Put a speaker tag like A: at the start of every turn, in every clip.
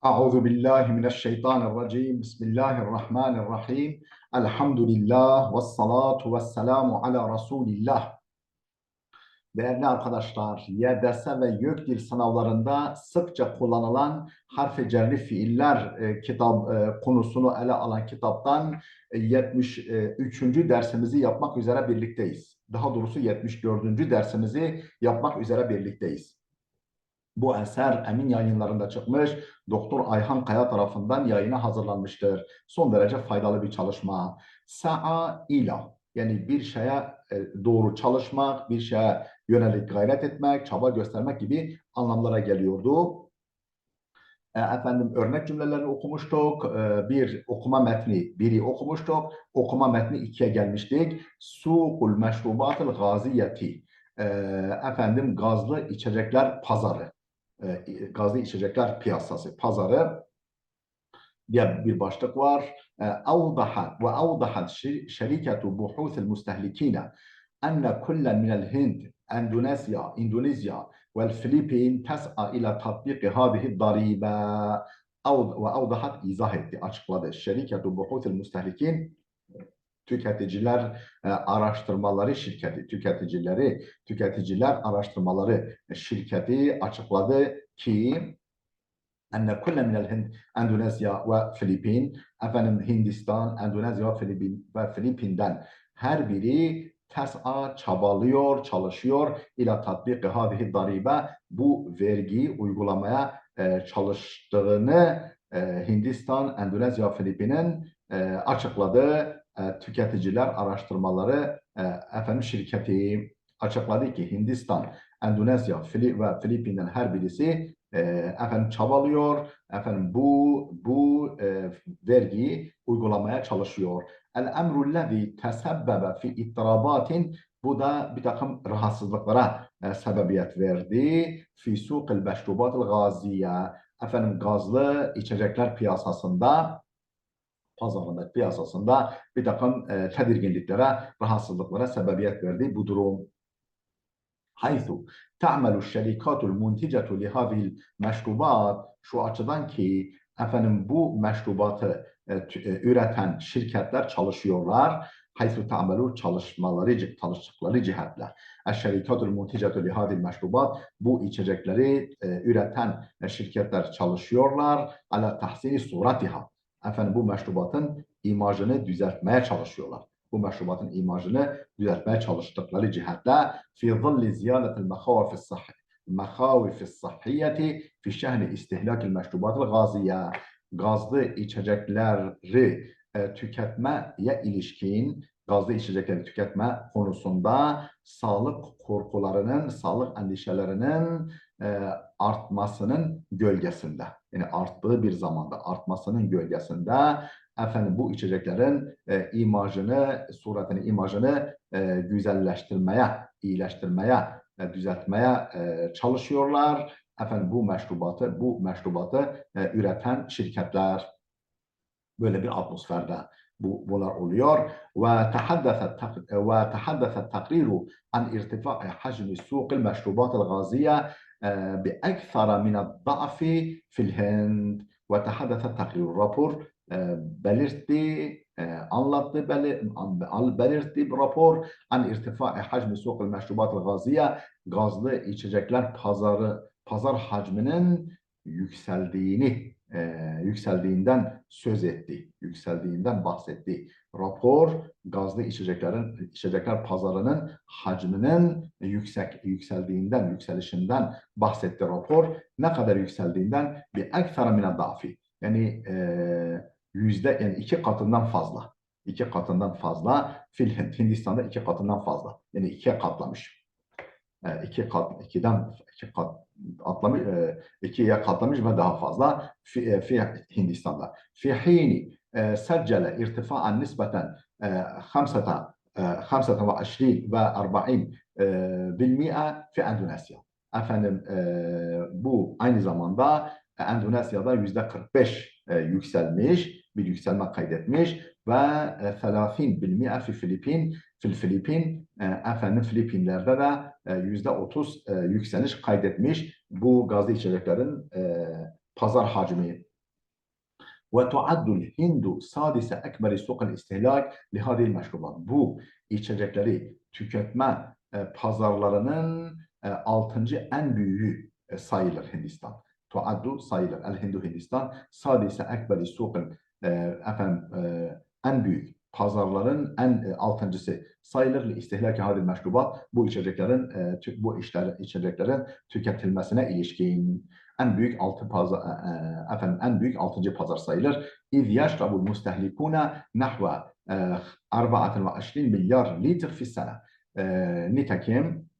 A: Euzu billahi mineşşeytanirracim. Bismillahirrahmanirrahim. Elhamdülillah ve salatu ve selamu ala Resulillah. Değerli arkadaşlar, YDS ve YÖKDİL sınavlarında sıkça kullanılan harf-i cerli fiiller konusunu ele alan kitaptan 73. dersimizi yapmak üzere birlikteyiz. Daha doğrusu 74. dersimizi yapmak üzere birlikteyiz. Bu eser Emin Yayınları'nda çıkmış, Doktor Ayhan Kaya tarafından yayına hazırlanmıştır. Son derece faydalı bir çalışma. Sa'a ila, yani bir şeye doğru çalışmak, bir şeye yönelik gayret etmek, çaba göstermek gibi anlamlara geliyordu. Efendim örnek cümlelerini okumuştuk. Bir okuma metni, biri okumuştuk. Okuma metni ikiye gelmiştik. Suqul meşrubatil gaziyeti. Efendim gazlı içecekler pazarı. Gazlı içecekler piyasası, pazarı diye bir başlık var. أوضحت شركة بحوث المستهلكين أن كل من الهند إندونيسيا والفلبين تسعى إلى تطبيق هذه الضريبة. وأوضحت izah etti, açıkladı. Şeriketu Buhuthul Müstehlikin, Tüketiciler Araştırmaları Şirketi, Tüketiciler Araştırmaları Şirketi açıkladı ki أن كل من الهند Endonezya ve Filipin, efendim Hindistan, Endonezya ve Filipin'den her biri tes'a çabalıyor, çalışıyor ila tatbik hadihi daribe, bu vergiyi uygulamaya çalıştığını Hindistan, Endonezya, Filipin'in açıkladığı tüketiciler araştırmaları efendim şirketi açıkladı ki Hindistan, Endonezya ve Filipin'den her birisi efendim çabalıyor, efendim bu vergiyi uygulamaya çalışıyor. El emrullezî tesebbebe fi ittirabatin, bu da bir takım rahatsızlıklara sebebiyet verdi. Fi suqil meşrubatil gaziye, efendim gazlı içecekler piyasasında, piyasasında bir takım tedirginliklere, rahatsızlıklara sebebiyet verdi bu durum. حيث تعمل الشركات المنتجة لهذه المشروبات, şu açıdan ki efendim bu meşrubatı üreten şirketler çalışıyorlar. Haythu ta'melu, çalıştıkları cihetler. Eşşerikatul munticetu lihadil meşrubat, bu içecekleri üreten şirketler çalışıyorlar. Ala tahsini suratiha, efendim bu meşrubatın imajını düzeltmeye çalışıyorlar. Bu meşrubatın imajını düzeltmeye çalıştıkları cihetle fi zilli ziyadetil mekhavifis sahhiyeti fi şehni istihlakil meşrubatil gaziye, gazlı içecekleri tüketmeye ilişkin, gazlı içecekleri tüketme konusunda sağlık korkularının, sağlık endişelerinin artmasının gölgesinde, yani arttığı bir zamanda artmasının gölgesinde efendim bu içeceklerin imajını güzelleştirmeye, iyileştirmeye, düzeltmeye çalışıyorlar. Efendim bu meşrubatı üreten şirketler, böyle bir atmosferde bunlar oluyor. Ve tehaddeset takriru an irtifa'i hacmi suqil meşrubatil gaziye bi ekthara mined da'fi fil Hind. Ve tehaddeset takriru, rapor belirtti, belirtti bir rapor an irtifa'i hacmi suqil meşrubatil gaziye, gazlı içecekler pazar hacminin yükseldiğinden söz etti, yükseldiğinden bahsetti. Rapor gazlı içecekler pazarının hacminin yükselişinden bahsetti rapor. Ne kadar yükseldiğinden bir ekthara mine dafi, yani yani iki katından fazla. İki katından fazla. Hindistan'da iki katından fazla. Yani ikiye katlamış. İkiye katlamış ve daha fazla Hindistan'da. Fi hini seccele irtifa'an nisbeten 25 ve 40 bilmi'e fi Endonezya. Efendim bu aynı zamanda Endonezya'da %45 yükselmiş, bir yükselme kaydetmiş ve 30 bilmi'e fi Filipin, efendim Filipinler'de de %30 yükseliş kaydetmiş bu gazlı içeceklerin pazar hacmi وتعد الهند سادس أكبر سوق الاستهلاك لهذه المشروبات. Bu içecekleri tüketme pazarlarının 6. en büyüğü sayılır Hindistan. Tuaddu sayılır. El Hindu Hindistan sadise ekberi sukun en büyük pazarların en 6.'sı sayılır li istihlaki hadil meşrubat. Bu içeceklerin tüketilmesine ilişkin en büyük en büyük 6. pazar sayılır. İz yeşrabul mustehlikuna nahva 24 milyar litre fissene. Nitekim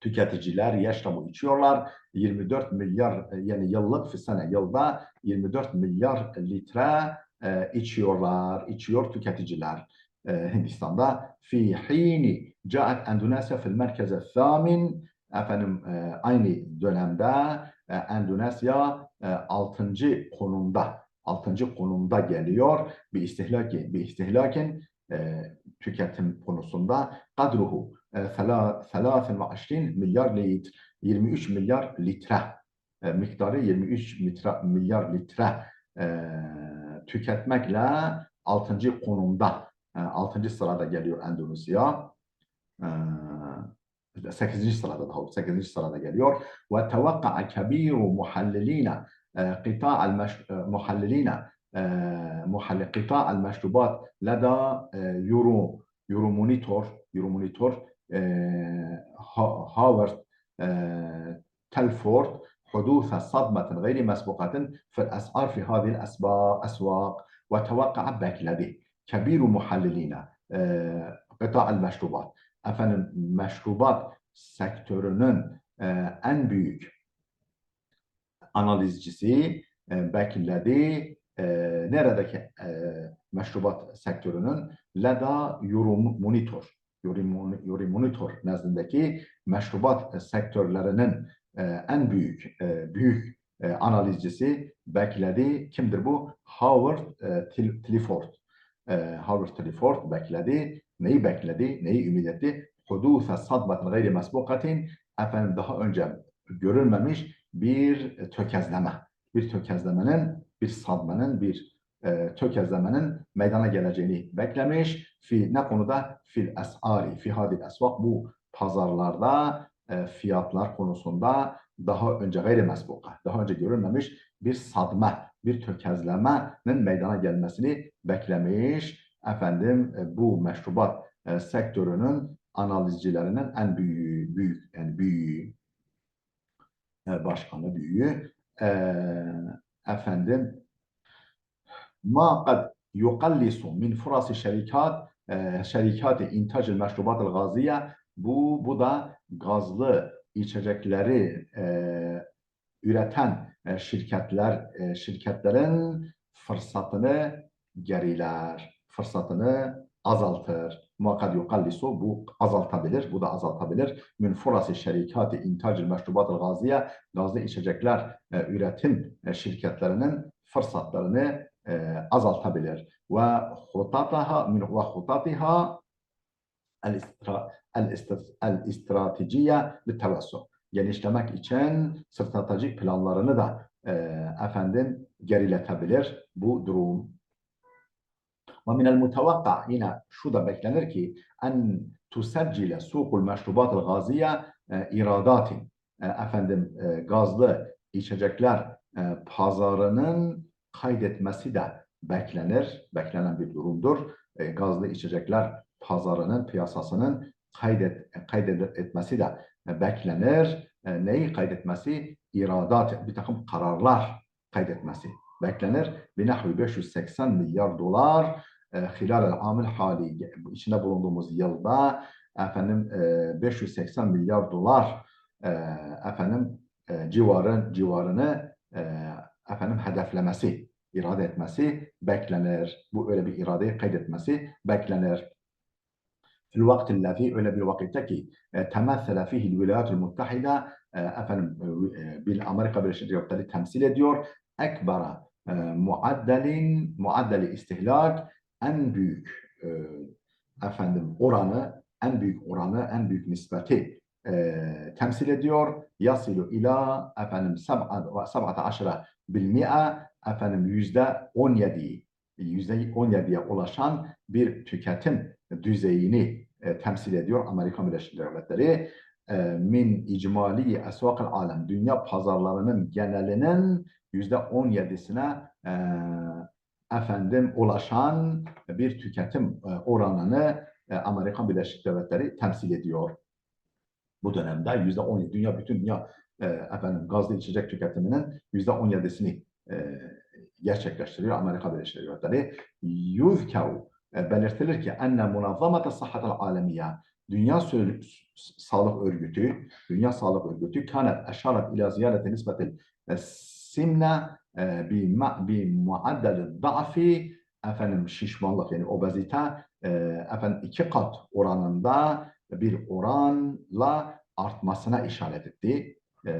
A: tüketiciler yeşrabu içiyorlar. 24 milyar yani yıllık fissene yılda 24 milyar litre içiyor tüketiciler Hindistan'da. Fi hini caet Endonezya fil merkeze thamin aynı dönemde Endonezya 6. konumda geliyor. Bir istihlakin tüketim konusunda kadruhu 23 milyar litre 23 milyar litre miktarı 23 milyar litre tüketmekle 6. konumda 6. sırada geliyor Endonezya. 8. sırada geliyor. Ve tevakka'a kebiru muhallilina قطاع المشروبات لدى يورو مونيتور هاورد تلفورد حدوث صدمة غير مسبوقة في الأسعار في هذه الأسواق وتوقع بكلده كبير محللين قطاع المشروبات meşrubat sektörünün en büyük analizcisi bekledi neredeki meşrubat sektörünün LEDA Euromonitor nezdindeki meşrubat sektörlerinin en büyük analizcisi bekledi. Kimdir bu? Howard Clifford bekledi. Neyi bekledi? Neyi ümit etti? Hudusa sadmetin gayri mesbukatin daha önce görülmemiş bir tökezleme. Bir tökezlemenin meydana geleceğini beklemiş. Ne konuda? Fil es'ari, fi hadil esvak, bu pazarlarda fiyatlar konusunda daha önce daha önce görülmemiş bir bir tökezlemenin meydana gelmesini beklemiş. Bu meşrubat sektörünün analizcilerinin en büyüğü başkanı büyüğü ما قد يقلص من فرص şerikat intaj meşrubat gaziye bu da gazlı içecekleri üreten şirketlerin fırsatını azaltır. Muhakkad yukallisu bu azaltabilir. Bu da azaltabilir. Min furası şerikati intacil meşrubat gaziye gazlı içecekler üretim şirketlerinin fırsatlarını azaltabilir. Ve hutatiha el-istratejiye littevassu. Genişlemek için stratejik planlarını da geriletebilir bu durum. Ve minel mutevakka yine şu da beklenir ki en tuseccile sukul meşrubat gaziye iradatin gazlı içecekler pazarının kaydetmesi de beklenen bir durumdur. Gazlı içecekler pazarının, piyasasının kaydetmesi de beklenir. Neyi kaydetmesi? İradat, bir takım kararlar kaydetmesi beklenir. Binahvi 580 milyar dolar hilal amil hali içinde bulunduğumuz yılda 580 milyar dolar civarını hedeflemesi, irade etmesi beklenir. Bu öyle bir iradeyi kaydetmesi beklenir. Fil vaktillezî öyle bir vakitte ki temessele fihil Vilayetül Muttahide Amerika Birleşik Devletleri temsil ediyor. Ekbera muaddeli istihlak en büyük oranı, en büyük nispeti temsil ediyor. Yasilu ila efendim 17% efendim %17'ye ulaşan bir tüketim düzeyini temsil ediyor Amerika Birleşik Devletleri. Min icmali esvakil alem, dünya pazarlarının genelinin %17'sine efendim ulaşan bir tüketim oranını Amerika Birleşik Devletleri temsil ediyor. Bu dönemde %17, bütün dünya efendim gazlı içecek tüketiminin %17'sini gerçekleştiriyor Amerika Birleşik Devletleri. Yuzkeru, belirtilir ki enne munazzamete sıhhatel alemiye, Dünya Sağlık Örgütü kanet eşaret ila ziyadete nisbetil simne bi muaddel da'fi, efendim şişmanlık yani obezite efendim 2 kat oranında bir oranla artmasına işaret etti.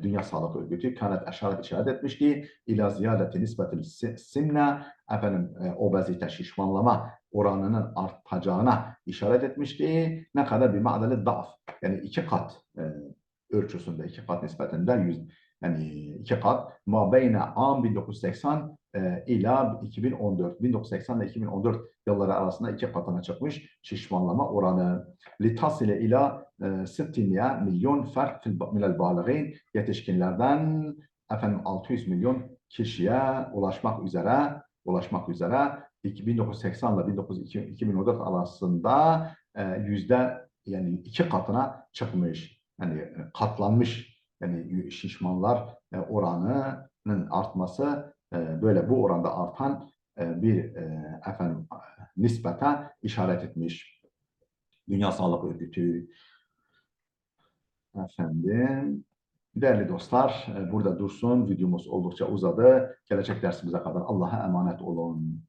A: Dünya Sağlık Örgütü kanet eşaret işaret etmişti. İla ziyadeti nisbetil simne, efendim obezite, şişmanlama oranının artacağına işaret etmişti. Ne kadar bir ma'deli da'f, yani 2 kat ölçüsünde, 2 kat nispetinde yani 2 kat ma beyne am 1980 ila 2014, 1980 ile 2014 yılları arasında 2 katına çıkmış şişmanlama oranı. Litasile ila 600 milyon fark minel baligin, yetişkinlerden efendim 600 milyon kişiye ulaşmak üzere 1980 ile 2014 arasında yani 2 katına çıkmış. Yani katlanmış. Yani şişmanlar oranının artması böyle bu oranda artan bir efendim nispete işaret etmiş. Dünya Sağlık Örgütü. Efendim, değerli dostlar, burada dursun. Videomuz oldukça uzadı. Gelecek dersimize kadar Allah'a emanet olun.